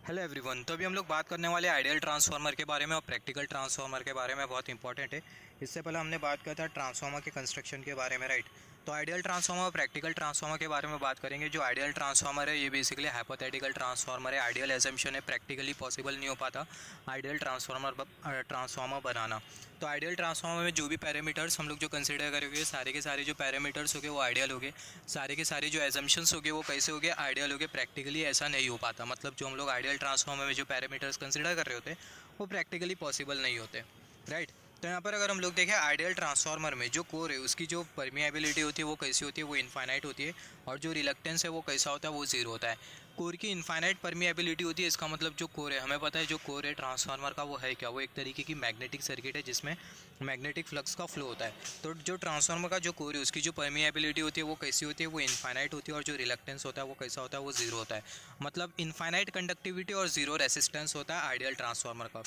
Hello everyone. तो अभी हम लोग बात करने वाले आइडियल ट्रांसफार्मर के बारे में और प्रैक्टिकल ट्रांसफार्मर के बारे में। बहुत इंपॉर्टेंट है। इससे पहले हमने बात किया था ट्रांसफार्मर के कंस्ट्रक्शन के बारे में, राइट। तो आइडियल ट्रांसफार्मर और प्रैक्टिकल ट्रांसफार्मर के बारे में बात करेंगे। जो आइडियल ट्रांसफार्मर है ये बेसिकली हाइपोथेटिकल ट्रांसफार्मर है। आइडियल एजम्पशन है, प्रैक्टिकली पॉसिबल नहीं हो पाता आइडियल ट्रांसफार्मर बनाना। तो आइडियल ट्रांसफार्मर में जो भी पैरामीटर्स हम लोग जो कंसिडर करेंगे, सारे के सारे जो पैरामीटर्स हो गए वो आइडियल हो गए, सारे के सारे जो एजम्पशंस हो गए वो कैसे हो गए, आइडियल हो गए। प्रैक्टिकली ऐसा नहीं हो पाता, मतलब जो हम लोग आइडियल ट्रांसफार्मर में जो पैरामीटर्स कंसिडर कर रहे होते वो प्रैक्टिकली पॉसिबल नहीं होते, राइट। तो यहाँ पर अगर हम लोग देखें आइडियल ट्रांसफार्मर में जो कोर है उसकी जो परमिएबिलिटी होती है वो कैसी होती है, वो इनफाइनाइट होती है। और जो रिलक्टेंस है वो कैसा होता है, वो जीरो होता है। कोर की इनफाइनाइट परमिएबिलिटी होती है, इसका मतलब जो कोर है, हमें पता है जो कोर है ट्रांसफार्मर का वो है क्या, वो एक तरीके की मैग्नेटिक सर्किट है जिसमें मैग्नेटिक फ्लक्स का फ्लो होता है। तो जो ट्रांसफार्मर का जो कोर है उसकी जो परमिएबिलिटी होती है वो कैसी होती है, वो इनफाइनाइट होती है। और जो रिलक्टेंस होता है वो कैसा होता है, वो जीरो होता है। मतलब इनफाइनाइट कंडक्टिविटी और जीरो रेसिस्टेंस होता है आइडियल ट्रांसफार्मर का,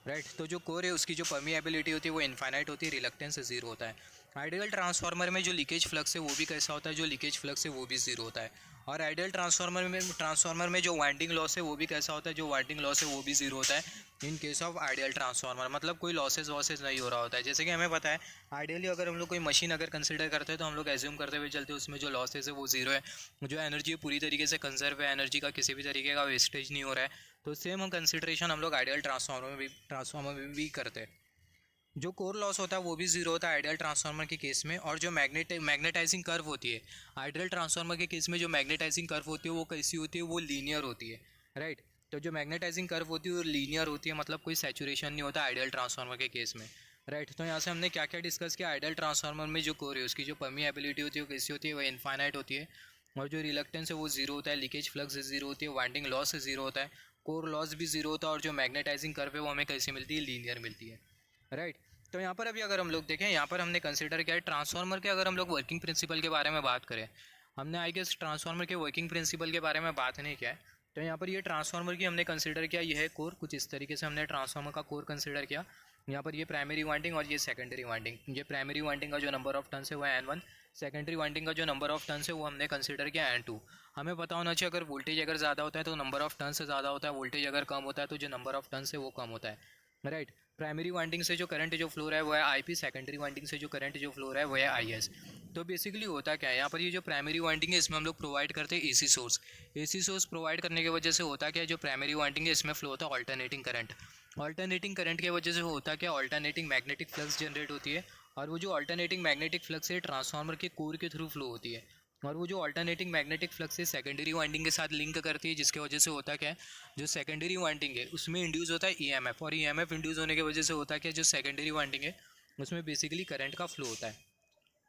राइट। तो जो कोर है उसकी जो परमिएबिलिटी होती है वो इनफाइनाइट होती है, रिलक्टेंस जीरो होता है। आइडियल ट्रांसफार्मर में जो लीकेज फ्लक्स है वो भी कैसा होता है, जो लीकेज फ्लक्स है वो भी जीरो होता है। और आइडियल ट्रांसफार्मर में जो वाइंडिंग लॉस है वो भी कैसा होता है, जो वाइंडिंग लॉस है वो भी जीरो होता है in case of ideal transformer. मतलब कोई लॉसेज वॉसेज नहीं हो रहा होता है। जैसे कि हमें पता है आइडियली अगर हम लोग कोई मशीन अगर कंसिडर करते हैं तो हम लोग एज्यूम करते हुए चलते हैं उसमें जो लॉसेज है वो जीरो है, जो एनर्जी है पूरी तरीके से कंजर्व है, एनर्जी का किसी भी तरीके का वेस्टेज नहीं हो रहा है। तो सेम हम कंसिडरेशन हम लोग आइडियल ट्रांसफार्मर में भी करते हैं। जो कोर लॉस होता है वो भी जीरो होता है आइडियल ट्रांसफार्मर के केस में। और जो मैग्नेटाइजिंग कर्व होती है आइडियल ट्रांसफार्मर के केस में, जो मैग्नेटाइजिंग कर्व होती है वो कैसी होती है, वो लीनियर होती है, राइट। तो जो मैग्नेटाइजिंग कर्व होती है वो लीनियर होती है, मतलब कोई सैचुरेशन नहीं होता आइडियल ट्रांसफार्मर के केस में, राइट। तो यहाँ से हमने क्या क्या डिस्कस किया, आइडियल ट्रांसफार्मर में जो कोर है उसकी जो परमिएबिलिटी होती है वो कैसी होती है, वो इनफाइनाइट होती है। और जो रिलक्टेंस है वो जीरो होता है, लीकेज फ्लक्स जीरो होती है, वाइंडिंग लॉस जीरो होता है, कोर लॉस भी जीरो होता है। और जो मैग्नेटाइजिंग कर्व है वो हमें कैसे मिलती है, लीनियर मिलती है, राइट। तो यहाँ पर अभी अगर हम लोग देखें, यहाँ पर हमने कंसिडर किया है ट्रांसफार्मर के। अगर हम लोग वर्किंग प्रिंसिपल के बारे में बात करें, हमने आई गेस ट्रांसफार्मर के वर्किंग प्रिंसिपल के बारे में बात नहीं किया है। तो यहाँ पर ये ट्रांसफार्मर की हमने कंसिडर किया, यह है कोर। कुछ इस तरीके से हमने ट्रांसफार्मर का कोर कंसिडर किया। यहाँ पर ये प्राइमरी वाइंडिंग और ये सेकेंडरी वाइंडिंग। ये प्राइमरी वाइंडिंग का जो नंबर ऑफ टर्न्स है वो N1, सेकेंडरी वाइंडिंग का जो नंबर ऑफ टर्न्स है वो हमने कंसिडर किया N2। हमें पता होना चाहिए अगर वोल्टेज अगर ज़्यादा होता है तो नंबर ऑफ टर्न्स ज़्यादा होता है, वोल्टेज अगर कम होता है तो जो नंबर ऑफ टर्न्स है वो कम होता है, राइट। प्राइमरी वाइंडिंग से जो करंट जो फ्लो रहा है वो है IP, सेकेंडरी वाइंडिंग से जो करंट जो फ्लो रहा है वो है IS। तो बेसिकली होता क्या है, यहाँ पर ये जो प्राइमरी वाइंडिंग है इसमें हम लोग प्रोवाइड करते हैं AC source. AC source provide करने की वजह से होता क्या है, जो प्राइमरी वाइंडिंग है इसमें फ्लो होता है ऑल्टरनेटिंग करंट। ऑल्टरनेटिंग करंट की वजह से होता क्या, ऑल्टरनेटिंग मैग्नेटिक फ्लक्स जनरेट होती है। और वो जो ऑल्टरनेटिंग मैग्नेटिक फ्लक्स है ट्रांसफार्मर के कोर के थ्रू फ्लो होती है। और वो जो ऑल्टरनेटिंग मैग्नेटिक फ्लक्स है सेकेंडरी वाइंडिंग के साथ लिंक करती है, जिसकी वजह से होता क्या है, जो सेकेंडरी वाइंडिंग है उसमें इंड्यूस होता है EMF। और EMF इंड्यूस होने की वजह से होता है क्या, जो सेकेंडरी वाइंडिंग है उसमें बेसिकली करंट का फ्लो होता है।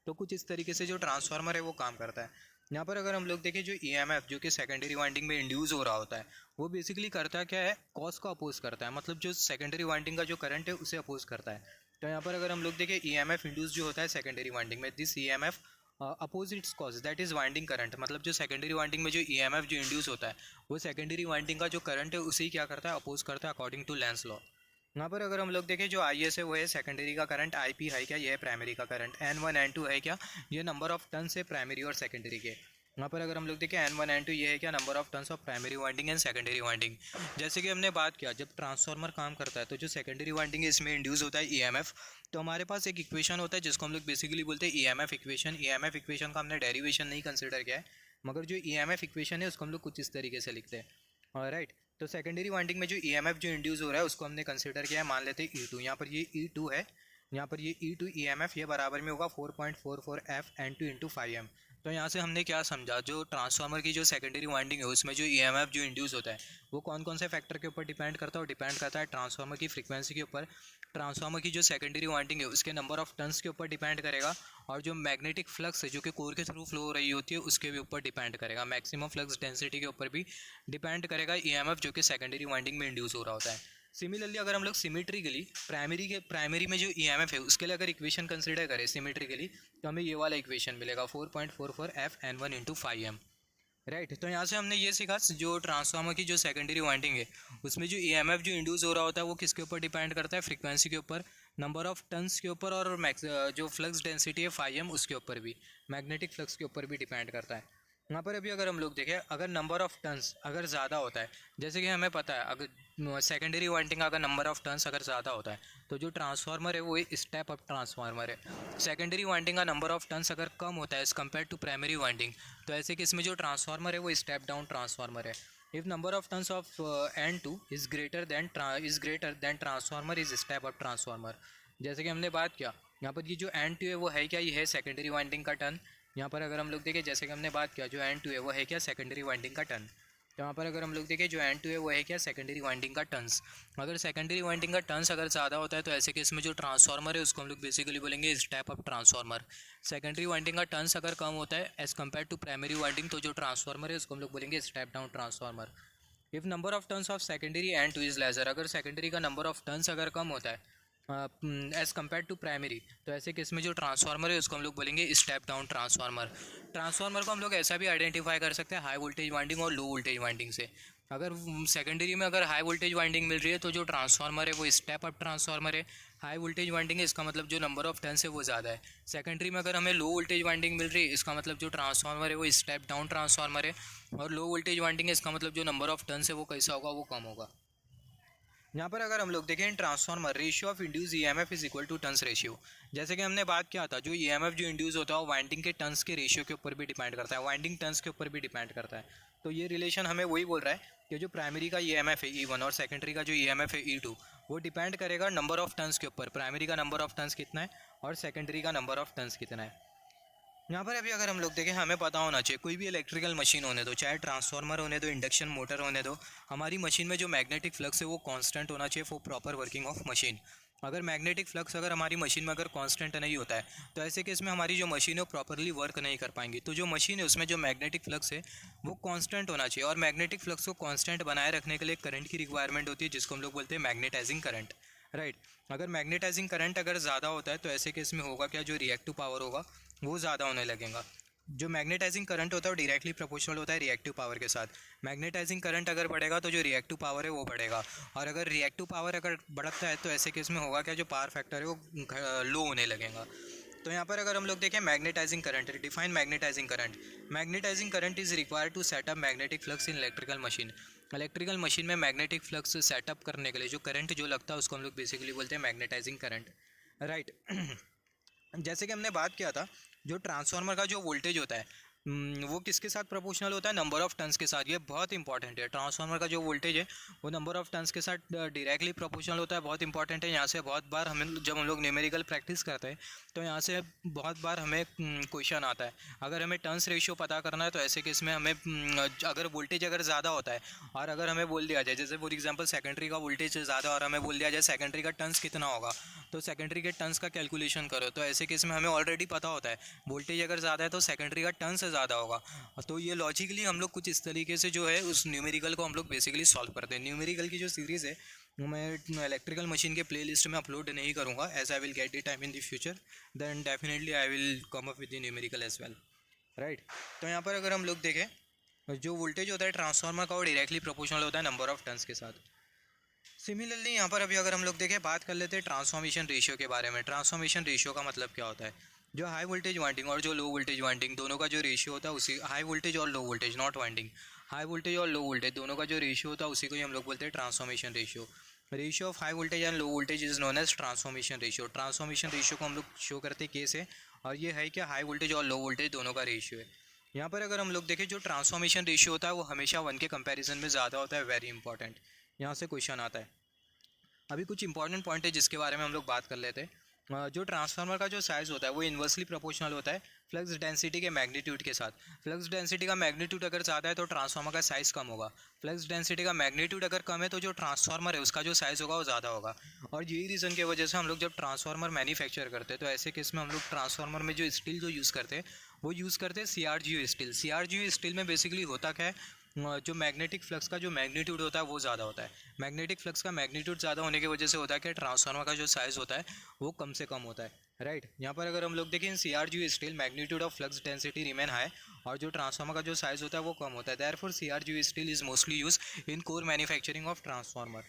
तो कुछ इस तरीके से जो ट्रांसफार्मर है वो काम करता है। यहाँ पर अगर हम लोग देखें, जो EMF जो कि सेकेंडरी वाइंडिंग में इंड्यूस हो रहा होता है वो बेसिकली करता क्या है, कॉस को अपोज करता है। मतलब जो सेकेंडरी वाइंडिंग का जो करंट है उसे अपोज करता है। तो यहाँ पर अगर हम लोग देखें EMF इंड्यूस जो होता है सेकेंडरी वाइंडिंग में, this EMF opposites cause that is winding current. मतलब जो सेकेंडरी वाइंडिंग में जो EMF जो इंड्यूस होता है वो सेकेंडरी वाइंडिंग का जो करंट है उसे ही क्या करता है, अपोज करता है अकॉर्डिंग टू लेंस लॉ। यहाँ पर अगर हम लोग देखें, जो IS है वो है सेकेंडरी का करंट, IP है क्या, ये है प्राइमरी का करंट, N1 N2 है क्या, ये नंबर ऑफ टर्न्स है प्राइमरी और सेकेंडरी के। यहाँ पर अगर हम लोग देखें N1 N2 ये है क्या, number of turns of primary winding and secondary winding. जैसे कि हमने बात किया, जब ट्रांसफार्मर काम करता है तो जो सेकेंडरी वाइंडिंग है इसमें इंड्यूस होता है EMF। तो हमारे पास एक इक्वेशन होता है जिसको हम लोग बेसिकली बोलते हैं EMF इक्वेशन। EMF इक्वेशन का हमने डेरिवेशन नहीं कंसिडर किया है, मगर जो EMF इक्वेशन है उसको हम लोग कुछ इस तरीके से लिखते हैं, राइट। तो सेकेंडरी वाइंडिंग में जो EMF जो इंड्यूस हो रहा है उसको हमने कंसिडर किया है, मान लेते हैं E2। यहाँ पर ये E2 है, यहाँ पर ये E2 EMF ये बराबर में होगा 4.44 F N2 इंटू 5M। तो यहाँ से हमने क्या समझा, जो ट्रांसफार्मर की जो सेकेंडरी वाइंडिंग है उसमें जो EMF जो इंड्यूस होता है वो कौन कौन से फैक्टर के ऊपर डिपेंड करता है, और डिपेंड करता है ट्रांसफार्मर की फ्रीक्वेंसी के ऊपर, ट्रांसफार्मर की जो सेकेंडरी वाइंडिंग है उसके नंबर ऑफ टर्न्स के ऊपर डिपेंड करेगा, और जो मैग्नेटिक फ्लक्स है जो कि कोर के थ्रू फ्लो हो रही होती है उसके भी ऊपर डिपेंड करेगा, मैक्सिमम फ्लक्स डेंसिटी के ऊपर भी डिपेंड करेगा EMF जो कि सेकेंडरी वाइंडिंग में इंड्यूस हो रहा होता है। सिमिलरली अगर हम लोग सिमेट्रिकली प्राइमरी में जो EMF है उसके लिए अगर इक्वेशन कंसिडर करें सिमेट्रिकली, तो हमें ये वाला इक्वेशन मिलेगा 4.44 F N1 into 5M, right. तो यहाँ से हमने ये सीखा, जो ट्रांसफार्मर की जो सेकेंडरी वाइंडिंग है उसमें जो EMF जो इंड्यूस हो रहा होता है वो किसके ऊपर डिपेंड करता है, फ्रीक्वेंसी के ऊपर, नंबर ऑफ टर्न्स के ऊपर, और जो फ्लक्स डेंसिटी है 5M उसके ऊपर भी, मैग्नेटिक फ्लक्स के ऊपर भी डिपेंड करता है। यहाँ पर अभी अगर हम लोग देखें, अगर नंबर ऑफ़ टर्न्स अगर ज़्यादा होता है, जैसे कि हमें पता है अगर सेकेंडरी वाइंडिंग का अगर नंबर ऑफ़ टर्न्स अगर ज़्यादा होता है तो जो ट्रांसफार्मर है वो एक स्टेप अप ट्रांसफार्मर है। सेकेंडरी वाइंडिंग का नंबर ऑफ़ टर्न्स अगर कम होता है as compare to primary winding, तो ऐसे केस में जो ट्रांसफार्मर है वो स्टेप डाउन ट्रांसफार्मर है। If number of turns of N2 is greater than transformer is step up transformer. जैसे कि हमने बात किया, यहाँ पर ये जो N2 है वो है क्या, ये है सेकेंडरी वाइंडिंग का टर्न। यहाँ पर अगर हम लोग देखें, जैसे कि हमने बात किया, जो N2 है वो है क्या, सेकेंडरी वाइंडिंग का टर्न। तो यहाँ पर अगर हम लोग देखें, जो N2 है वो है क्या, सेकेंडरी वाइंडिंग का टर्न्स। अगर सेकेंडरी वाइंडिंग का टर्न्स अगर ज़्यादा होता है तो ऐसे केस में जो ट्रांसफार्मर है उसको हम लोग बेसिकली बोलेंगे step up transformer. Secondary winding का टर्न्स अगर कम होता है as compare to primary winding, तो जो ट्रांसफार्मर है उसको हम लोग बोलेंगे step down transformer. If number of turns of secondary N2 is lesser, अगर सेकेंडरी का नंबर ऑफ टर्न्स अगर कम होता है एज़ कम्पेयर टू प्राइमरी, तो ऐसे केस में जो ट्रांसफार्मर है उसको हम लोग बोलेंगे स्टेप डाउन ट्रांसफार्मर। ट्रांसफार्मर को हम लोग ऐसा भी आइडेंटिफाई कर सकते हैं हाई वोल्टेज वाइंडिंग और लो वोल्टेज वाइंडिंग से। अगर सेकेंडरी में अगर हाई वोल्टेज वाइंडिंग मिल रही है तो जो ट्रांसफार्मर है वो स्टेप अप ट्रांसफार्मर है। हाई वोल्टेज वाइंडिंग है, इसका मतलब जो नंबर ऑफ टर्न्स है वो ज़्यादा है। सेकेंडरी में अगर हमें लो वोल्टेज वाइंडिंग मिल रही है, इसका मतलब जो ट्रांसफार्मर है वो स्टेप डाउन ट्रांसफार्मर है। और लो वोल्टेज वाइंडिंग है, इसका मतलब जो नंबर ऑफ टर्न्स है वो कैसा होगा, वो कम होगा। यहाँ पर अगर हम लोग देखें in transformer, ratio of induce EMF is equal to turns ratio. जैसे कि हमने बात किया था, जो ईएमएफ जो इंड्यूस होता है वो वाइंडिंग के टर्न्स के रेशियो के ऊपर भी डिपेंड करता है, वाइंडिंग टर्न्स के ऊपर भी डिपेंड करता है। तो ये रिलेशन हमें वही बोल रहा है कि जो प्राइमरी का ईएमएफ है E1 और सेकेंडरी का जो ईएमएफ है E2, वो डिपेंड करेगा नंबर ऑफ टर्न्स के ऊपर। प्राइमरी का नंबर ऑफ टर्न्स कितना है और सेकेंडरी का नंबर ऑफ टर्न्स कितना है। यहाँ पर अभी अगर हम लोग देखें, हमें पता होना चाहिए कोई भी इलेक्ट्रिकल मशीन होने दो, चाहे ट्रांसफार्मर होने दो, इंडक्शन मोटर होने दो, हमारी मशीन में जो मैग्नेटिक फ्लक्स है वो कांस्टेंट होना चाहिए for proper working of machine. अगर मैग्नेटिक फ्लक्स अगर हमारी मशीन में अगर कांस्टेंट नहीं होता है तो ऐसे केस में हमारी जो मशीन है वो प्रॉपरली वर्क नहीं कर पाएंगी। तो जो मशीन है उसमें जो मैग्नेटिक फ्लक्स है वो कांस्टेंट होना चाहिए, और मैग्नेटिक फ्लक्स को कांस्टेंट बनाए रखने के लिए करंट की रिक्वायरमेंट होती है, जिसको हम लोग बोलते हैं मैग्नेटाइजिंग करंट, राइट। अगर मैग्नेटाइजिंग करंट अगर ज़्यादा होता है तो ऐसे केस में होगा क्या, जो रिएक्टिव पावर होगा वो ज़्यादा होने लगेगा। जो मैग्नेटाइजिंग करंट होता है वो डायरेक्टली प्रोपोर्शनल होता है रिएक्टिव पावर के साथ। मैग्नेटाइजिंग करंट अगर बढ़ेगा तो जो रिएक्टिव पावर है वो बढ़ेगा, और अगर रिएक्टिव पावर अगर बढ़ता है तो ऐसे केस में होगा क्या, जो पावर फैक्टर है वो लो होने लगेगा। तो यहाँ पर अगर हम लोग देखें magnetizing current, define magnetizing current. Magnetizing current is required to setup magnetic flux in electrical machine. Electrical machine में मैग्नेटिक फ्लक्स सेटअप करने के लिए जो करंट जो लगता है उसको हम लोग बेसिकली बोलते हैं मैग्नेटाइजिंग करंट, राइट। जैसे कि हमने बात किया था, जो ट्रांसफार्मर का जो वोल्टेज होता है वो किसके साथ प्रोपोर्शनल होता है, नंबर ऑफ टर्न्स के साथ। ये बहुत इंपॉर्टेंट है, ट्रांसफार्मर का जो वोल्टेज है वो नंबर ऑफ टर्न्स के साथ डायरेक्टली प्रोपोर्शनल होता है। बहुत इंपॉर्टेंट है, यहाँ से बहुत बार हमें जब हम लोग न्यूमेरिकल प्रैक्टिस करते हैं तो यहाँ से बहुत बार हमें क्वेश्चन आता है। अगर हमें टर्न्स रेशियो पता करना है तो ऐसे केस में हमें अगर वोल्टेज अगर ज़्यादा होता है और अगर हमें बोल दिया जाए, जैसे फॉर एग्जांपल सेकेंडरी का वोल्टेज ज़्यादा और हमें बोल दिया जाए सेकेंडरी का टर्न्स कितना होगा, तो सेकेंडरी के टर्न्स का कैलकुलेशन करो, तो ऐसे केस में हमें ऑलरेडी पता होता है वोल्टेज अगर ज़्यादा है तो सेकेंडरी का टर्न से ज़्यादा होगा। तो ये लॉजिकली हम लोग कुछ इस तरीके से जो है उस न्यूमेरिकल को हम लोग बेसिकली सॉल्व करते हैं। न्यूमेरिकल की जो सीरीज़ है वो मैं इलेक्ट्रिकल मशीन के प्लेलिस्ट में अपलोड नहीं करूँगा, as I will get the time in the future, then definitely I will come up with the numerical as well, right. तो यहाँ पर अगर हम लोग देखें, जो वोल्टेज होता है ट्रांसफार्मर का वो डायरेक्टली प्रोपोर्शनल होता है नंबर ऑफ टर्न्स के साथ। सिमिलरली यहाँ पर अभी अगर हम लोग देखें, बात कर लेते हैं ट्रांसफॉर्मेशन रेशियो के बारे में। ट्रांसफॉर्मेशन रेशियो का मतलब क्या होता है, जो हाई वोल्टेज वाइंडिंग और जो लो वोल्टेज वाइंडिंग दोनों का जो रेशियो होता है उसी, हाई वोल्टेज और low voltage not winding, high voltage और लो वोल्टेज दोनों का जो रेशियो होता है उसी को ही हम लोग बोलते हैं transformation ratio. Ratio of high voltage and low voltage is known as transformation ratio. Transformation ratio को हम लोग शो करते केस है, और ये है कि हाई वोल्टेज और लो वोल्टेज दोनों का रेशियो है। यहाँ पर अगर हम लोग देखें, जो ट्रांसफॉर्मेशन रेशियो होता है वो हमेशा 1 के कंपैरिजन में ज़्यादा होता है, वेरी इंपॉर्टेंट। यहाँ से क्वेश्चन आता है। अभी कुछ इंपॉर्टेंट पॉइंट है जिसके बारे में हम लोग बात कर लेते हैं। जो ट्रांसफार्मर का जो साइज़ होता है वो इन्वर्सली प्रोपोर्शनल होता है फ्लक्स डेंसिटी के मैग्नीट्यूड के साथ। फ्लक्स डेंसिटी का मैग्नीट्यूड अगर ज़्यादा है तो ट्रांसफार्मर का साइज़ कम होगा। फ्लक्स डेंसिटी का मैग्नीट्यूड अगर कम है तो जो ट्रांसफार्मर है उसका जो साइज़ होगा वो ज़्यादा होगा। और यही रीज़न की वजह से हम लोग जब ट्रांसफार्मर मैन्युफैक्चर करते हैं तो ऐसे केस में हम लोग ट्रांसफार्मर में जो स्टील जो यूज़ करते हैं वो यूज़ करते हैं CRGO स्टील। CRGO स्टील में बेसिकली होता क्या है, जो मैग्नेटिक फ्लक्स का जो मैग्नीट्यूड होता है वो ज़्यादा होता है। मैग्नेटिक फ्लक्स का मैग्नीट्यूड ज़्यादा होने की वजह से होता है कि ट्रांसफार्मर का जो साइज़ होता है वो कम से कम होता है, राइट। यहाँ पर अगर हम लोग देखें, CRGO steel magnitude of flux density remain high, और जो ट्रांसफार्मर का जो साइज़ होता है वो कम होता है। Therefore CRGO steel is mostly use in core manufacturing of transformer.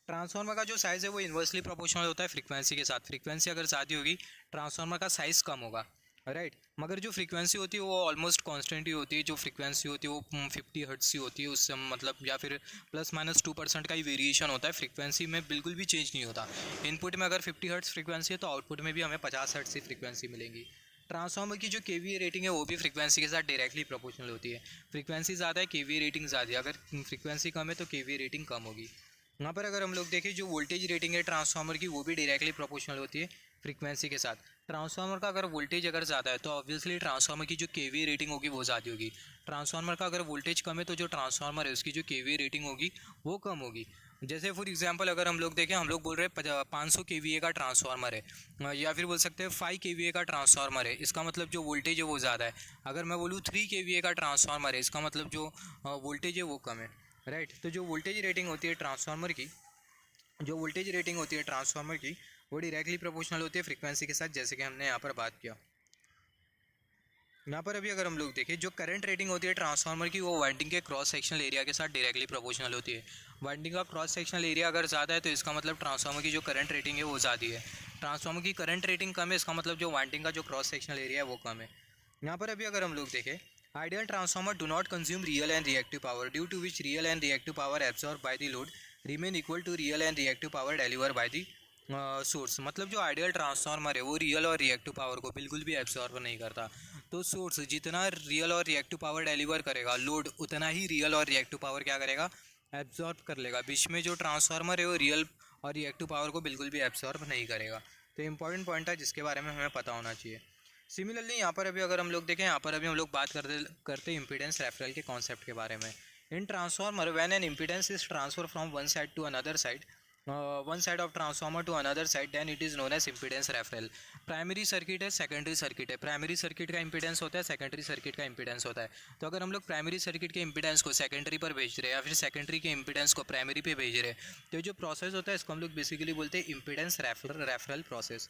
Transformer का जो साइज़ है वो इन्वर्सली प्रोपोर्शनल होता है फ्रीक्वेंसी के साथ। फ्रीक्वेंसी अगर ज़्यादा होगी ट्रांसफार्मर का साइज़ कम होगा, राइट। मगर जो फ्रीक्वेंसी होती है वो ऑलमोस्ट कांस्टेंट ही होती है, जो फ्रीक्वेंसी होती है वो 50 हर्ट्ज ही होती है, उससे मतलब या फिर +-2% का ही वेरिएशन होता है, फ्रीक्वेंसी में बिल्कुल भी चेंज नहीं होता। इनपुट में अगर 50 हर्ट्ज फ्रीक्वेंसी है तो आउटपुट में भी हमें 50 हर्ट्ज की फ्रीक्वेंसी मिलेंगी। ट्रांसफार्मर की जो केवीए रेटिंग है वो भी फ्रीक्वेंसी के साथ डायरेक्टली प्रोपोर्शनल होती है। फ्रीक्वेंसी ज़्यादा है, केवीए रेटिंग ज़्यादा है, अगर फ्रीक्वेंसी कम है तो केवीए रेटिंग कम होगी। यहाँ पर अगर हम लोग देखें जो वोल्टेज रेटिंग है ट्रांसफार्मर की वो भी डायरेक्टली प्रोपोर्शनल होती है फ्रीक्वेंसी के साथ। ट्रांसफार्मर का अगर वोल्टेज अगर ज़्यादा है तो ऑब्वियसली ट्रांसफार्मर की जो केवीए रेटिंग होगी वो ज़्यादा होगी। ट्रांसफार्मर का अगर वोल्टेज कम है तो जो ट्रांसफार्मर है उसकी जो केवीए रेटिंग होगी वो कम होगी। जैसे फॉर एग्जांपल अगर हम लोग देखें, हम लोग बोल रहे हैं 500 केवीए का ट्रांसफार्मर है, या फिर बोल सकते हैं 5 केवीए का ट्रांसफार्मर है, इसका मतलब जो वोल्टेज है वो ज़्यादा है। अगर मैं बोलूँ 3 केवीए का ट्रांसफार्मर है, इसका मतलब जो वोल्टेज है वो कम है। राइट। तो जो वोल्टेज रेटिंग होती है ट्रांसफार्मर की, जो वोल्टेज रेटिंग होती है ट्रांसफार्मर की वो डायरेक्टली प्रोपोर्शनल होती है फ्रीक्वेंसी के साथ, जैसे कि हमने यहाँ पर बात किया। यहाँ पर अभी अगर हम लोग देखें जो करंट रेटिंग होती है ट्रांसफार्मर की वो वाइंडिंग के क्रॉस सेक्शनल एरिया के साथ डायरेक्टली प्रोपोर्शनल होती है। वाइंडिंग का क्रॉस सेक्शनल एरिया अगर ज़्यादा है तो इसका मतलब ट्रांसफार्मर की जो करंट रेटिंग है वो ज़्यादा है। ट्रांसफार्मर की करंट रेटिंग कम है, इसका मतलब जो वाइंडिंग का जो क्रॉस सेक्शनल एरिया है वो कम है। यहाँ पर अभी अगर हम लोग देखें, ideal transformer do not consume real and reactive power due to which real and reactive power absorb by the load remain equal to real and reactive power deliver by the source. मतलब जो ideal transformer है वो real और reactive power को बिल्कुल भी absorb नहीं करता। तो सोर्स जितना रियल और रिएक्टिव पावर डिलीवर करेगा लोड, उतना ही रियल और रिएक्टिव पावर क्या करेगा, एब्जॉर्ब कर लेगा। बीच में जो ट्रांसफार्मर है वो रियल और रिएक्टिव पावर को बिल्कुल भी एब्जॉर्ब नहीं करेगा। तो इंपॉर्टेंट पॉइंट है जिसके बारे में हमें पता होना चाहिए। सिमिलरली यहाँ पर अभी अगर हम लोग देखें, यहाँ पर अभी हम लोग बात करते इम्पीडेंस रेफरल के कॉन्सेप्ट के बारे में। In transformer when an impedance is transfer from one side to another side, one side of transformer to another side, then it is known as impedance referral. Primary circuit है, secondary circuit है। Primary circuit का impedance होता है, secondary circuit का impedance होता है। तो अगर हम लोग प्राइमरी सर्किट के इम्पीडेंस को सेकेंडरी पर भेज रहे हैं या फिर सेकेंडरी के इम्पीडेंस को प्राइमरी पे भेज रहे हैं, तो जो प्रोसेस होता है इसको हम लोग बेसिकली बोलते हैं इम्पीडेंस रेफरल प्रोसेस।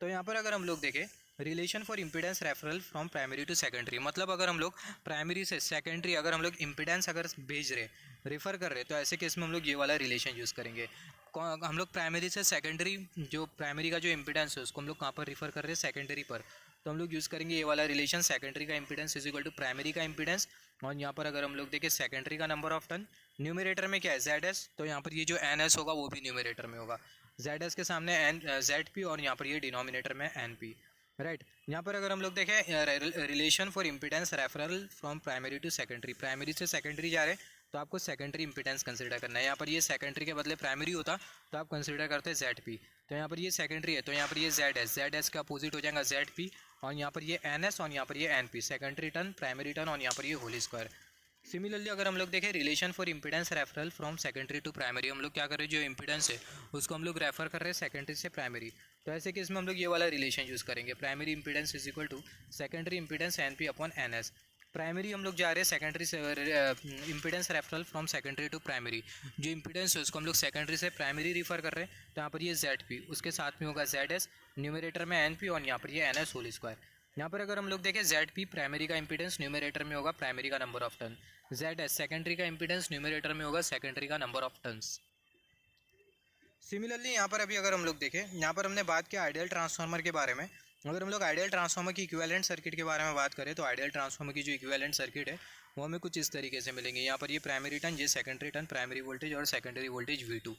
तो यहाँ पर अगर हम लोग देखें relation for impedance referral from primary to secondary, मतलब अगर हम लोग प्राइमरी से सेकेंडरी अगर हम लोग इम्पीडेंस अगर भेज रहे, रेफ़र कर रहे, तो ऐसे केस में हम लोग ये वाला रिलेशन यूज़ करेंगे। हम लोग प्राइमरी से सेकेंडरी, जो प्राइमरी का जो इम्पीडेंस है उसको हम लोग कहाँ पर रिफ़र कर रहे हैं, सेकेंडरी पर, तो हम लोग यूज़ करेंगे ये वाला रिलेशन, सेकेंडरी का impedance is equal to primary का इम्पीडेंस। और यहाँ पर अगर हम लोग देखें सेकेंडरी का नंबर ऑफ टर्न, न्यूमरेटर में क्या है ZS, तो यहाँ पर ये जो NS होगा वो भी न्यूमरेटर में होगा, ZS के सामने ZP और यहाँ पर ये डिनोमिनेटर में NP। राइट। यहाँ पर अगर हम लोग देखें relation for impedance referral from primary to secondary, primary से सेकेंडरी जा रहे हैं तो आपको सेकेंडरी इंपीडेंस कंसीडर करना है। यहाँ पर ये सेकेंडरी के बदले प्राइमरी होता तो आप कंसीडर करते हैं ZP। तो यहाँ पर ये सेकेंडरी है तो यहाँ पर ये ZS का अपोजिट हो जाएगा ZP, और यहाँ पर ये NS और यहाँ पर ये NP, secondary turn, primary turn और यहाँ पर ये होल स्क्वायर। सिमिलरली अगर हम लोग देखें relation for impedance referral from secondary to primary, हम लोग क्या कर रहे हैं, जो इम्पीडेंस है उसको हम लोग रेफर कर रहे हैं सेकेंडरी से प्राइमरी। तो ऐसे केस में हम लोग ये वाला रिलेशन यूज़ करेंगे, primary impedance is equal to secondary impedance NP upon NS। Primary हम लोग जा रहे हैं सेकेंडरी से impedance referral from secondary to primary, जो इम्पीडेंस है उसको हम लोग सेकेंडरी से प्राइमरी रिफर कर रहे हैं, तो यहाँ पर ये ZP, उसके साथ में होगा ZS, न्यूमरेटर में NP और यहाँ पर ये NS होल स्क्वायर। यहाँ पर अगर हम लोग देखें ZP प्राइमरी का इंपीडेंस, न्यूमरेटर में होगा प्राइमरी का number of turn, ZS secondary का इंपीडेंस, न्यूमरेटर में होगा सेकेंडरी का नंबर ऑफ टर्न्स। सिमिलरली यहाँ पर अभी अगर हम लोग देखें, यहाँ पर हमने बात किया आइडियल ट्रांसफार्मर के बारे में। अगर हम लोग आइडियल ट्रांसफार्मर की इक्विवेलेंट सर्किट के बारे में बात करें तो आइडियल ट्रांसफार्मर की जो इक्विवेलेंट सर्किट है वो हमें कुछ इस तरीके से मिलेंगे। यहाँ पर ये प्राइमरी टर्न, ये सेकेंडरी टर्न, प्राइमरी वोल्टेज और सेकेंडरी वोल्टेज V2।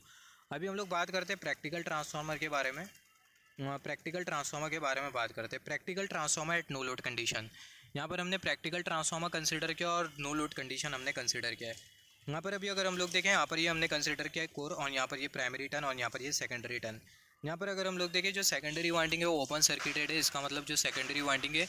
अभी हम लोग बात करते हैं प्रैक्टिकल ट्रांसफार्मर के बारे में। प्रैक्टिकल ट्रांसफार्मर के बारे में बात करते हैं, practical transformer at no load condition. यहाँ पर हमने प्रैक्टिकल ट्रांसफार्मर कंसिडर किया और नो लोड कंडीशन हमने कंसिडर किया है। यहाँ पर अभी अगर हम लोग देखें, यहाँ पर ये हमने कंसिडर किया है कोर, और यहाँ पर ये प्राइमरी टर्न और यहाँ पर ये सेकेंडरी टर्न। यहाँ पर अगर हम लोग देखें जो सेकेंडरी वाइंडिंग है वो ओपन सर्किटेड है, इसका मतलब जो सेकेंडरी वाइंडिंग है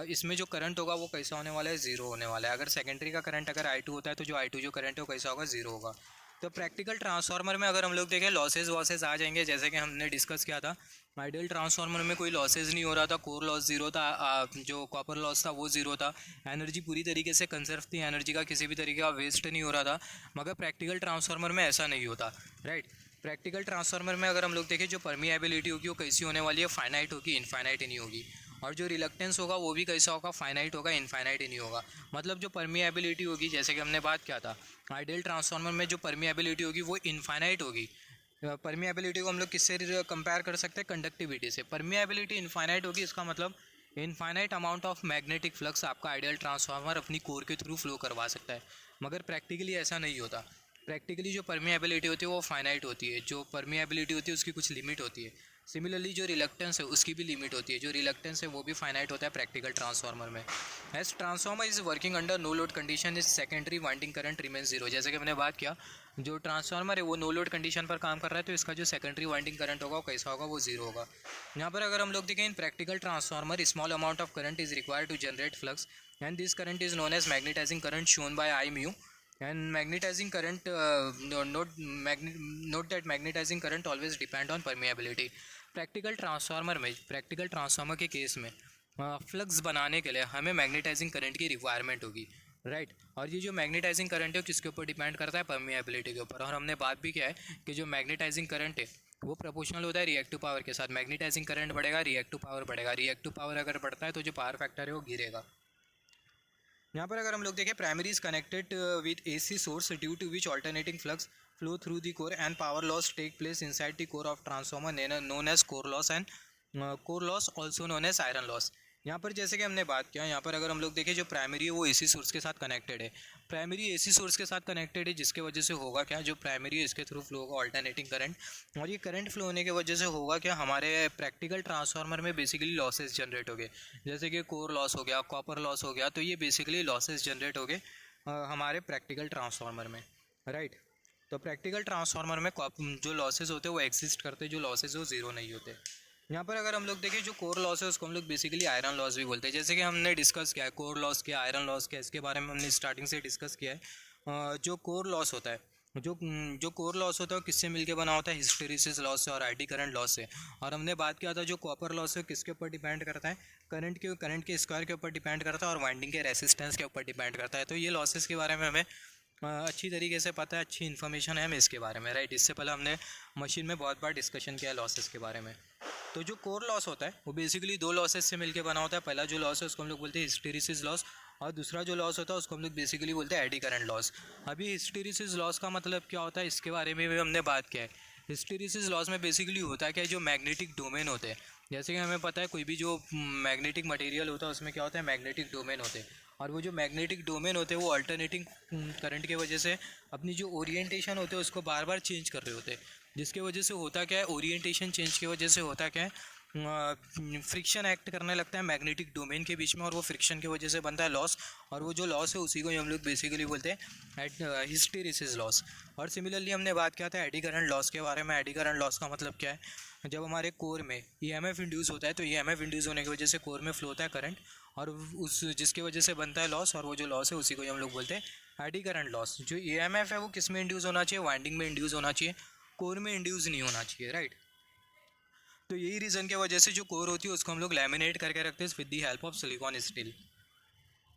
इसमें जो करंट होगा वो कैसा होने वाला है, जीरो होने वाला है। अगर सेकेंडरी का करंट अगर I2 होता है तो जो I2 जो करंट है वो कैसा होगा, जीरो होगा। तो प्रैक्टिकल ट्रांसफार्मर में अगर हम लोग देखें लॉसेज वॉसेज आ जाएंगे, जैसे कि हमने डिस्कस किया था आइडियल ट्रांसफार्मर में कोई लॉसेज नहीं हो रहा था, कोर लॉस जीरो था, जो कॉपर लॉस था वो जीरो था, एनर्जी पूरी तरीके से कंजर्व थी, एनर्जी का किसी भी तरीके का वेस्ट नहीं हो रहा था। मगर प्रैक्टिकल ट्रांसफार्मर में ऐसा नहीं होता। राइट। प्रैक्टिकल ट्रांसफार्मर में अगर हम लोग देखें जो परमिएबिलिटी होगी वो कैसी होने वाली है, फाइनाइट होगी, इनफाइनाइट नहीं होगी। और जो रिलक्टेंस होगा वो भी कैसा होगा, फाइनाइट होगा, इनफाइनाइट ही नहीं होगा। मतलब जो परमिएबिलिटी होगी, जैसे कि हमने बात किया था आइडियल ट्रांसफार्मर में जो परमिएबिलिटी होगी वो इनफाइनाइट होगी। परमिएबिलिटी को हम लोग किससे कंपेयर कर सकते हैं, कंडक्टिविटी से। परमिएबिलिटी इनफाइनाइट होगी, इसका मतलब infinite amount of magnetic flux आपका आइडियल ट्रांसफार्मर अपनी कोर के थ्रू फ्लो करवा सकता है, मगर प्रैक्टिकली ऐसा नहीं होता। प्रैक्टिकली जो परमिएबिलिटी होती है वो फाइनाइट होती है, जो परमिएबिलिटी होती है उसकी कुछ लिमिट होती है। सिमिलरली जो रिलक्टेंस है उसकी भी लिमिट होती है, जो रिलक्टेंस है वो भी फाइनाइट होता है प्रैक्टिकल ट्रांसफार्मर में। As transformer is working under no load condition is secondary winding current remain zero. जैसे कि मैंने बात किया, जो ट्रांसफार्मर है वो नो लोड कंडीशन पर काम कर रहा है, तो इसका जो सेकेंडरी वाइंडिंग करंट होगा वो कैसा होगा, वो जीरो होगा। यहाँ पर अगर हम लोग देखें, in practical transformer small amount of current is required to generate flux and this current is known as magnetizing current shown by I mu and magnetizing current note that magnetizing current always depend on permeability। Practical transformer के case में flux बनाने के लिए हमें magnetising current की requirement होगी, right. और ये जो मैग्नेटाइजिंग करंट है वो किसके ऊपर डिपेंड करता है, परमिएबिलिटी के ऊपर। और हमने बात भी किया है कि जो मैग्नेटाइजिंग करंट है वो प्रोपोर्शनल होता है रिएक्टिव पावर के साथ। मैग्नेटाइजिंग करंट बढ़ेगा, रिएक्टिव पावर बढ़ेगा। रिएक्टिव पावर अगर बढ़ता है तो जो पावर फैक्टर है वो गिरेगा। यहाँ पर अगर हम लोग देखें, primary is connected with AC source due to which alternating flux flow through the core and power loss take place inside the core of transformer known as core loss and core loss also known as iron loss. यहाँ पर जैसे कि हमने बात किया, यहाँ पर अगर हम लोग देखें, जो प्राइमरी है वो एसी सोर्स के साथ कनेक्टेड है। प्राइमरी एसी सोर्स के साथ कनेक्टेड है, जिसके वजह से होगा क्या, जो प्राइमरी है इसके थ्रू फ्लो होगा ऑल्टरनेटिंग करंट। और ये करंट फ्लो होने की वजह से होगा क्या, हमारे प्रैक्टिकल ट्रांसफार्मर में बेसिकली लॉसेस जनरेट हो गए, जैसे कि कोर लॉस हो गया, कॉपर लॉस हो गया। तो ये बेसिकली लॉसेस जनरेट हो गए हमारे प्रैक्टिकल ट्रांसफार्मर में, राइट। तो प्रैक्टिकल ट्रांसफार्मर में जो लॉसेज होते हैं वो एग्जिस्ट करते हैं, जो लॉसेज वो ज़ीरो नहीं होते। यहाँ पर अगर हम लोग देखें, जो कोर लॉस है उसको हम लोग बेसिकली आयरन लॉस भी बोलते हैं। जैसे कि हमने डिस्कस किया है कोर लॉस क्या, आयरन लॉस क्या, इसके बारे में हमने स्टार्टिंग से डिस्कस किया है। जो कोर लॉस होता है, जो कोर लॉस होता है वो किससे मिलके बना होता है, हिस्टेरिसिस लॉस से और आईडी करंट लॉस से। और हमने बात किया था जो कॉपर लॉस है किसके ऊपर डिपेंड करता है, करंट के स्क्वायर के ऊपर डिपेंड करता है और वाइंडिंग के रेसिस्टेंस के ऊपर डिपेंड करता है। तो ये लॉसेस के बारे में हमें अच्छी तरीके से पता है, अच्छी इन्फॉर्मेशन है हमें इसके बारे में, राइट। इससे पहले हमने मशीन में बहुत बार डिस्कशन किया है लॉसेस के बारे में। तो जो कोर लॉस होता है वो बेसिकली दो लॉसेस से मिलकर बना होता है। पहला जो लॉस है उसको हम लोग बोलते हैं हिस्टेरिसिस लॉस, और दूसरा जो लॉस होता है उसको हम लोग बेसिकली बोलते हैं एडी करंट लॉस। अभी हिस्टेरिसिस लॉस का मतलब क्या होता है, इसके बारे में भी हमने बात किया है। हिस्टेरिसिस लॉस में बेसिकली होता है क्या, जो मैग्नेटिक डोमेन होते हैं, जैसे कि हमें पता है कोई भी जो मैग्नेटिक मटेरियल होता है उसमें क्या होता है, मैग्नेटिक डोमेन होते हैं। और वो जो मैग्नेटिक डोमेन होते हैं वो अल्टरनेटिंग करंट की वजह से अपनी जो ओरिएंटेशन होते हैं उसको बार बार चेंज कर रहे होते हैं, जिसके वजह से होता क्या है, ओरिएंटेशन चेंज की वजह से होता क्या है, फ्रिक्शन एक्ट करने लगता है मैग्नेटिक डोमेन के बीच में, और वो फ्रिक्शन की वजह से बनता है लॉस। और वो जो लॉस है उसी को हम लोग बेसिकली बोलते हैं हिस्टेरिसिस लॉस। और सिमिलरली हमने बात किया था एडी करंट लॉस के बारे में। एडी करंट लॉस का मतलब क्या है, जब हमारे कोर में ईएमएफ इंड्यूस होता है, तो ईएमएफ इंड्यूस होने की वजह से कोर में फ्लो होता है करंट, और उस जिसकी वजह से बनता है लॉस, और वो जो लॉस है उसी को हम लोग बोलते हैं एडी करंट लॉस। जो ईएमएफ है वो किस में इंड्यूस होना चाहिए, वाइंडिंग में इंड्यूस होना चाहिए, कोर में इंड्यूस नहीं होना चाहिए, राइट। तो यही रीज़न की वजह से जो कोर होती है उसको हम लोग लैमिनेट करके रखते हैं with the help of silicon steel.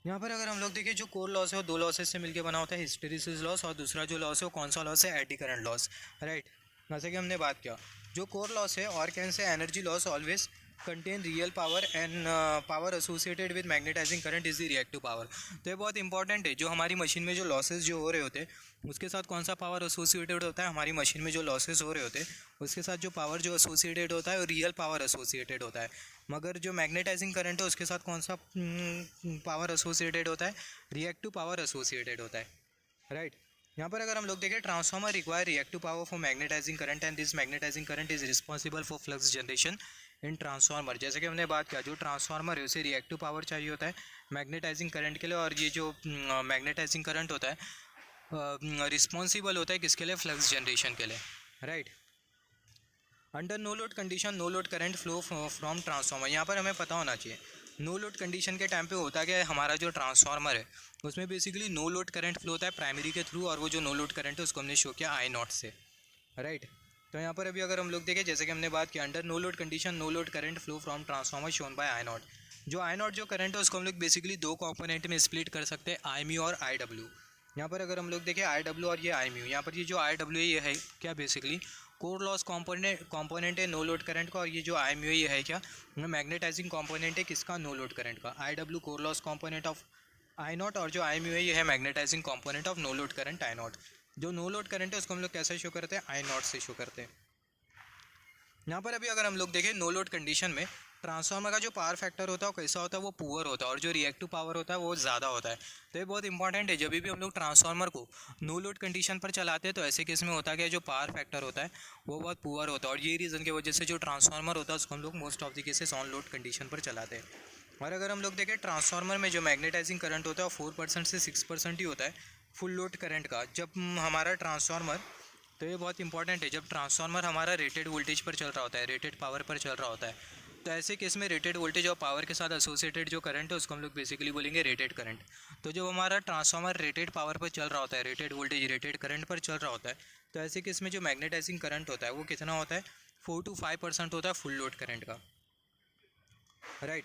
यहाँ पर अगर हम लोग देखें, जो कोर लॉस है वो दो लॉसेस से मिलकर बना होता है, हिस्टेरिसिस लॉस, और दूसरा जो लॉस है वो कौन सा लॉस है, एडी करंट लॉस, राइट। जैसे कि हमने बात किया, जो कोर लॉस है और कैन से energy loss always contain real power and power associated with magnetizing current is the reactive power. तो ये बहुत इंपॉर्टेंट है, जो हमारी मशीन में जो लॉसेस जो हो रहे होते हैं उसके साथ कौन सा पावर एसोसिएटेड होता है, हमारी मशीन में जो लॉसेस हो रहे होते हैं उसके साथ जो पावर जो एसोसिएटेड होता है वो रियल पावर एसोसिएटेड होता है। मगर जो मैग्नेटाइजिंग करंट है उसके साथ कौन सा पावर एसोसिएटेड होता है, रिएक्टिव पावर एसोसिएटेड होता है, राइट। यहाँ पर अगर हम लोग देखें, transformer require reactive power for magnetizing current and this magnetizing current is responsible for flux generation in transformer. जैसे कि हमने बात किया, जो ट्रांसफार्मर है उसे रिएक्टिव पावर चाहिए होता है मैग्नेटाइजिंग करंट के लिए, और ये जो मैग्नेटाइजिंग करंट होता है रिस्पॉन्सिबल होता है किसके लिए, फ्लक्स जनरेशन के लिए, right. Under no load condition no load current flow from transformer. यहाँ पर हमें पता होना चाहिए नो लोड कंडीशन के टाइम पे होता क्या है, हमारा जो ट्रांसफार्मर है उसमें basically no load current flow होता है प्राइमरी के थ्रू, और वो जो नो लोड करंट है उसको हमने शो किया आई नॉट से, राइट। तो यहाँ पर अभी अगर हम लोग देखें, जैसे कि हमने बात किया, under no load condition no load current flow from transformer shown by I naught. जो आई नॉट जो करंट है उसको हम लोग बेसिकली दो कंपोनेंट में स्प्लिट कर सकते हैं, आई म्यू और आई डब्ल्यू। यहाँ पर अगर हम लोग देखें आई डब्ल्यू और ये आई म्यू, यहाँ पर ये जो आई डब्ल्यू ये है क्या, बेसिकली कोर लॉस कंपोनेंट है नो लोड करंट का, और ये जो आई म्यू ये है क्या, मैग्नेटाइजिंग कंपोनेंट है किसका, नो लोड करंट का। I W core loss component of I naught, और जो आई म्यू है ये है magnetizing component of no load current I naught. जो नो लोड करंट है उसको हम लोग कैसे शो करते हैं, आई नॉट से शो करते हैं। यहाँ पर अभी अगर हम लोग देखें, नो लोड कंडीशन में ट्रांसफार्मर का जो पावर फैक्टर होता है वो कैसा होता है, वो पुअर होता है, और जो रिएक्टिव पावर होता है वो ज़्यादा होता है। तो ये बहुत इंपॉर्टेंट है। जब भी हम लोग ट्रांसफार्मर को नो लोड कंडीशन पर चलाते हैं तो ऐसे केस में होता है कि जो पावर फैक्टर होता है वो बहुत पुअर होता है, और ये रीज़न की वजह से जो ट्रांसफार्मर होता है उसको हम लोग most of the cases on load condition पर चलाते हैं। और अगर हम लोग देखें ट्रांसफार्मर में जो मैग्नेटाइजिंग करंट होता है वो 4% से 6% ही होता है फुल लोड करंट का। जब हमारा ट्रांसफार्मर, तो ये बहुत इंपॉर्टेंट है, जब ट्रांसफार्मर हमारा रेटेड वोल्टेज पर चल रहा होता है, रेटेड पावर पर चल रहा होता है, तो ऐसे केस में रेटेड वोल्टेज और पावर के साथ एसोसिएटेड जो करंट है उसको हम लोग बेसिकली बोलेंगे रेटेड करंट। तो जब हमारा ट्रांसफार्मर रेटेड पावर पर चल रहा होता है, रेटेड वोल्टेज रेटेड करंट पर चल रहा होता है, तो ऐसे केस में जो मैग्नेटाइजिंग करंट होता है वो कितना होता है, 4 to 5% होता है फुल लोड करंट का, राइट।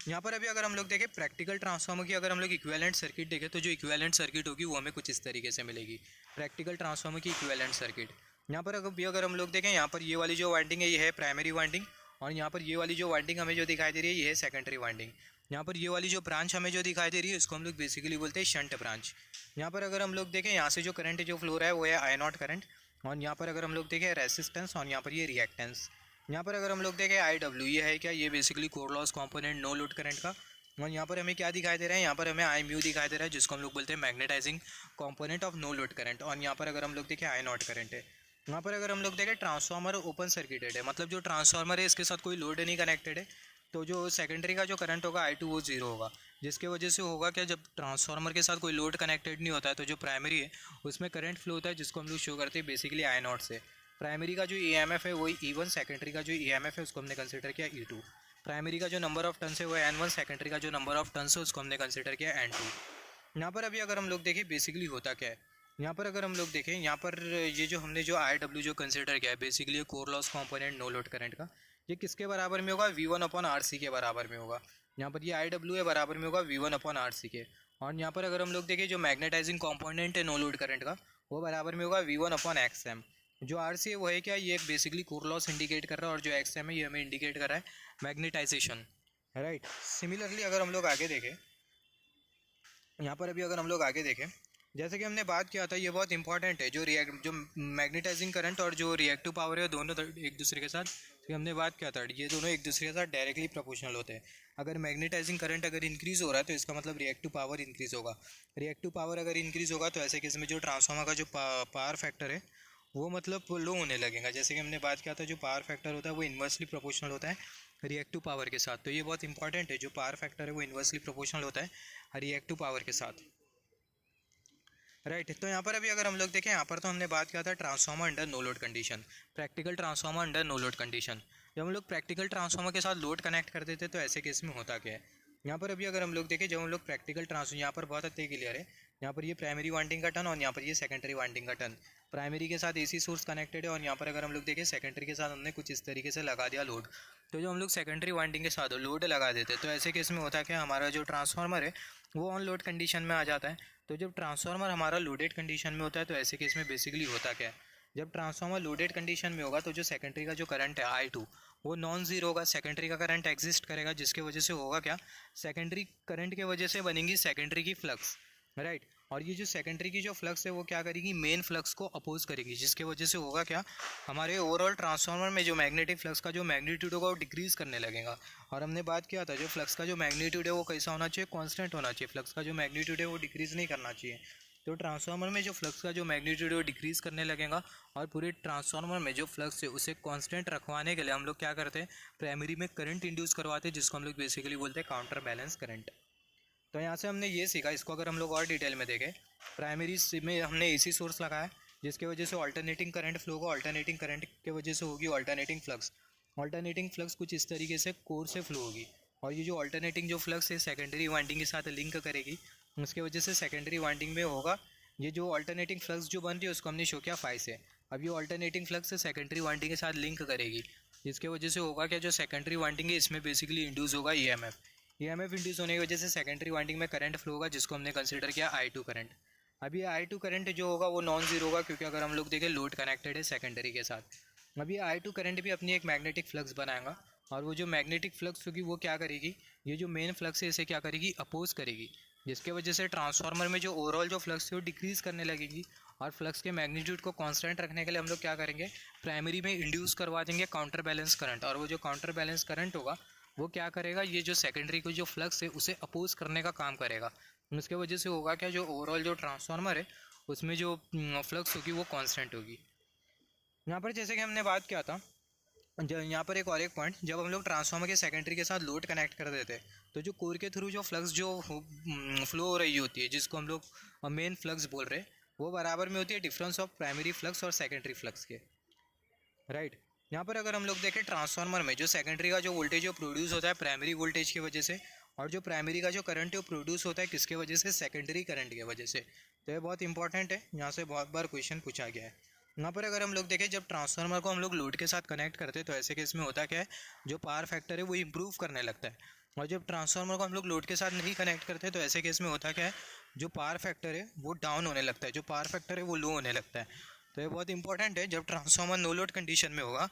यहाँ पर अभी अगर हम लोग देखें प्रैक्टिकल ट्रांसफार्मर की, अगर हम लोग इक्विवेलेंट सर्किट देखें तो जो इक्विवेलेंट सर्किट होगी वो हमें कुछ इस तरीके से मिलेगी। प्रैक्टिकल ट्रांसफार्मर की इक्विवेलेंट सर्किट, यहाँ पर अगर हम लोग देखें, यहाँ पर ये वाली जो वाइंडिंग है ये है प्राइमरी वाइंडिंग, और यहाँ पर ये वाली जो वाइंडिंग हमें जो दिखाई दे रही है ये है सेकेंडरी वाइंडिंग। यहाँ पर ये वाली जो ब्रांच हमें जो दिखाई दे रही है इसको हम लोग बेसिकली बोलते हैं शंट ब्रांच। यहाँ पर अगर हम लोग देखें, यहाँ से जो करंट जो फ्लो रहा है वो है आई नॉट करंट, और यहाँ पर अगर हम लोग देखें रेसिस्टेंस, और यहाँ पर ये रिएक्टेंस। यहाँ पर अगर हम लोग देखें आई डब्ल्यू, ये है क्या, ये basically core loss component no load current का। और यहाँ पर हमें क्या दिखाई दे रहा है, यहाँ पर हमें आई म्यू दिखाई दे रहा है जिसको हम लोग बोलते हैं magnetizing component of no load current. और यहाँ पर अगर हम लोग देखें आई नॉट करंट है। यहाँ पर अगर हम लोग देखें ट्रांसफार्मर ओपन सर्किटेड है, मतलब जो ट्रांसफार्मर है इसके साथ कोई लोड नहीं कनेक्टेड है, तो जो सेकेंडरी का जो करंट होगा I2 वो जीरो होगा, जिसके वजह से होगा क्या, जब ट्रांसफार्मर के साथ कोई लोड कनेक्टेड नहीं होता है तो जो प्राइमरी है उसमें करंट फ्लो होता है जिसको हम लोग शो करते हैं बेसिकली आई नॉट से। प्राइमरी का जो EMF है वही E1, सेकेंडरी का जो EMF है उसको हमने कंसिडर किया E2। प्राइमरी का जो नंबर ऑफ टर्न्स है वो N1, सेकेंडरी का जो नंबर ऑफ टर्न्स है उसको हमने कंसिडर किया N2। यहाँ पर अभी अगर हम लोग देखें बेसिकली होता क्या है, यहाँ पर अगर हम लोग देखें, यहाँ पर ये जो हमने जो IW जो कंसिडर किया है basically core loss component no load current का, ये किसके बराबर में होगा, V1/RC के बराबर में होगा। यहाँ पर ये IW है बराबर में होगा V1/RC के। और यहाँ पर अगर हम लोग देखें जो मैग्नेटाइजिंग कॉम्पोनेंट है नो लोड करंट का वो बराबर में होगा V1/XM। जो RC है वो है क्या, ये एक बेसिकली कोर लॉस इंडिकेट कर रहा है, और जो XM है ये हमें इंडिकेट कर रहा है मैग्नेटाइजेशन, राइट। सिमिलरली अगर हम लोग आगे देखें, यहाँ पर अभी अगर हम लोग आगे देखें, जैसे कि हमने बात किया था ये बहुत इंपॉर्टेंट है, जो मैग्नेटाइजिंग करंट और जो रिएक्टिव पावर है दोनों एक दूसरे के साथ, तो हमने बात किया था ये दोनों एक दूसरे के साथ डायरेक्टली प्रोपोर्शनल होते हैं। अगर मैग्नेटाइजिंग करंट अगर इंक्रीज़ हो रहा है तो इसका मतलब रिएक्टिव पावर इंक्रीज़ होगा, रिएक्टिव पावर अगर इंक्रीज़ होगा तो ऐसे केस में जो ट्रांसफार्मर का जो पावर फैक्टर है वो मतलब लो होने लगेगा। जैसे कि हमने बात किया था जो पावर फैक्टर होता है वो इन्वर्सली प्रोपोर्शनल होता है रिएक्टिव पावर के साथ, तो ये बहुत इंपॉर्टेंट है, जो पावर फैक्टर है वो इन्वर्सली प्रोपोर्शनल होता है रिएक्टिव पावर के साथ, राइट। तो यहाँ पर अभी अगर हम लोग देखें, यहाँ पर तो हमने बात किया था transformer under no load condition, practical transformer under no load condition. जब हम लोग प्रैक्टिकल ट्रांसफार्मर के साथ लोड कनेक्ट करते थे तो ऐसे केस में होता क्या है, यहाँ पर अभी अगर हम लोग देखें, जब हम लोग प्रैक्टिकल ट्रांसफार्मर, यहाँ पर बहुत अच्छे क्लियर है, यहाँ पर ये प्राइमरी वाइंडिंग का टर्न और यहाँ पर ये सेकेंडरी वाइंडिंग का टर्न, प्राइमरी के साथ AC सोर्स कनेक्टेड है, और यहाँ पर अगर हम लोग देखें सेकेंडरी के साथ हमने कुछ इस तरीके से लगा दिया लोड। तो जो हम लोग सेकेंडरी वाइंडिंग के साथ लोड लगा देते तो ऐसे केस में होता है कि हमारा जो ट्रांसफार्मर है वो ऑन लोड कंडीशन में आ जाता है। तो जब ट्रांसफार्मर हमारा लोडेड कंडीशन में होता है तो ऐसे केस में बेसिकली होता क्या है, जब ट्रांसफार्मर लोडेड कंडीशन में होगा तो जो सेकेंडरी का जो करंट है I2 वो नॉन जीरो होगा, सेकेंडरी का करंट एग्जिस्ट करेगा, जिसके वजह से होगा क्या, सेकेंडरी करंट के वजह से बनेगी सेकेंडरी की फ्लक्स, राइट। और ये जो सेकेंडरी की जो फ्लक्स है वो क्या करेगी, मेन फ्लक्स को अपोज करेगी, जिसके वजह से होगा क्या, हमारे ओवरऑल ट्रांसफार्मर में जो मैग्नेटिक फ्लक्स का जो मैग्नीट्यूड होगा वो डिक्रीज़ करने लगेगा। और हमने बात किया था जो फ्लक्स का जो मैग्नीट्यूड है वो कैसा होना चाहिए, कांस्टेंट होना चाहिए, फ्लक्स का जो मैग्नीट्यूड है वो डिक्रीज़ नहीं करना चाहिए। तो ट्रांसफार्मर में जो फ्लक्स का जो मैग्नीट्यूड है वो डिक्रीज़ करने लगेगा, और पूरे ट्रांसफार्मर में जो फ्लक्स है उसे कांस्टेंट रखवाने के लिए हम लोग क्या करते हैं, प्राइमरी में करंट इंड्यूस करवाते हैं, जिसको हम लोग बेसिकली बोलते हैं काउंटर बैलेंस करंट। तो यहाँ से हमने ये सीखा, इसको अगर हम लोग और डिटेल में देखें, प्राइमरी में हमने AC सोर्स लगाया जिसके वजह से ऑल्टरनेटिंग करंट फ्लो होगा, ऑल्टरनेटिंग करंट के वजह से होगी ऑल्टरनेटिंग फ्लक्स, ऑल्टरनेटिंग फ्लक्स कुछ इस तरीके से कोर से फ्लो होगी, और ये जो ऑल्टरनेटिंग जो फ्लक्स है सेकेंडरी वाइंडिंग के साथ लिंक करेगी, उसके वजह से सेकेंडरी वाइंडिंग में होगा ये जो ऑल्टरनेटिंग फ्लक्स जो बन रही है उसको हमने शो किया फाई से। अब ये ऑल्टरनेटिंग फ्लक्स से सेकेंडरी वाइंडिंग के साथ लिंक करेगी, जिसके वजह से होगा क्या, जो सेकेंडरी वाइंडिंग है इसमें बेसिकली इंड्यूस होगा EMF इंड्यूस होने की वजह से सेकेंडरी वाइंडिंग में करंट फ्लो होगा, जिसको हमने कंसिडर किया I2 करंट। अब ये I2 करंट जो होगा वो नॉन जीरो होगा, क्योंकि अगर हम लोग देखें लोड कनेक्टेड है सेकेंडरी के साथ। अब ये I2 करंट भी अपनी एक मैग्नेटिक फ्लक्स बनाएगा, और वो जो मैग्नेटिक फ्लक्स होगी वो क्या करेगी, ये जो मेन फ्लक्स है इसे क्या करेगी, अपोज करेगी, जिसके वजह से ट्रांसफार्मर में जो ओवरऑल जो फ्लक्स है वो डिक्रीज़ करने लगेगी। और फ्लक्स के मैग्नीट्यूड को कांस्टेंट रखने के लिए हम लोग क्या करेंगे, प्राइमरी में इंड्यूस करवा देंगे काउंटर बैलेंस करंट, और वो जो काउंटर बैलेंस करंट होगा वो क्या करेगा, ये जो सेकेंडरी को जो फ्लक्स है उसे अपोज करने का काम करेगा। उसके वजह से होगा क्या, जो ओवरऑल जो ट्रांसफार्मर है उसमें जो फ्लक्स होगी वो कांस्टेंट होगी। यहाँ पर जैसे कि हमने बात किया था, यहाँ पर एक और एक पॉइंट, जब हम लोग ट्रांसफार्मर के सेकेंडरी के साथ लोड कनेक्ट कर देते हैं तो जो कोर के थ्रू जो फ्लक्स जो फ्लो हो रही होती है, जिसको हम लोग मेन फ्लक्स बोल रहे हैं, वो बराबर में होती है डिफरेंस ऑफ प्राइमरी फ्लक्स और सेकेंडरी फ्लक्स के, राइट। यहाँ पर अगर हम लोग देखें ट्रांसफार्मर में जो सेकेंडरी का जो वोल्टेज जो प्रोड्यूस होता है प्राइमरी वोल्टेज की वजह से, और जो प्राइमरी का जो करंट है वो प्रोड्यूस होता है किसके वजह से, सेकेंडरी करंट की वजह से। तो ये बहुत इंपॉर्टेंट है, यहाँ से बहुत बार क्वेश्चन पूछा गया है। यहाँ पर अगर हम लोग देखें, जब ट्रांसफार्मर को हम लोग लोड के साथ कनेक्ट करते हैं तो ऐसे केस में होता क्या है, जो पावर फैक्टर है वो इम्प्रूव करने लगता है। और जब ट्रांसफार्मर को हम लोग लोड के साथ नहीं कनेक्ट करते तो ऐसे केस में होता क्या है, जो पावर फैक्टर है वो डाउन होने लगता है, जो पावर फैक्टर है वो लो होने लगता है। तो ये बहुत इंपॉर्टेंट है, जब ट्रांसफार्मर नो लोड कंडीशन में होगा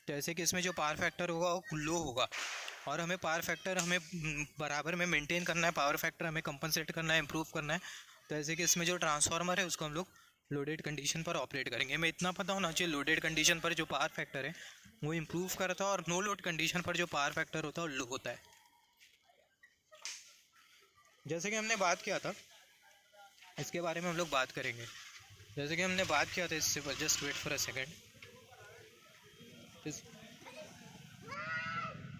तो ऐसे केस में जो पावर फैक्टर होगा वो लो होगा, और हमें पावर फैक्टर हमें बराबर में मेंटेन करना है, पावर फैक्टर हमें कंपनसेट करना है, इंप्रूव करना है। तो ऐसे केस में जो ट्रांसफार्मर है उसको हम लोग लोडेड कंडीशन पर ऑपरेट करेंगे। मैं इतना पता होना चाहिए, लोडेड कंडीशन पर जो पावर फैक्टर है वो इम्प्रूव करता है, और नो लोड कंडीशन पर जो पावर फैक्टर होता है वो लो होता है। जैसे कि हमने बात किया था, इसके बारे में हम लोग बात करेंगे। जैसे कि हमने बात किया था इससे, just wait for a second.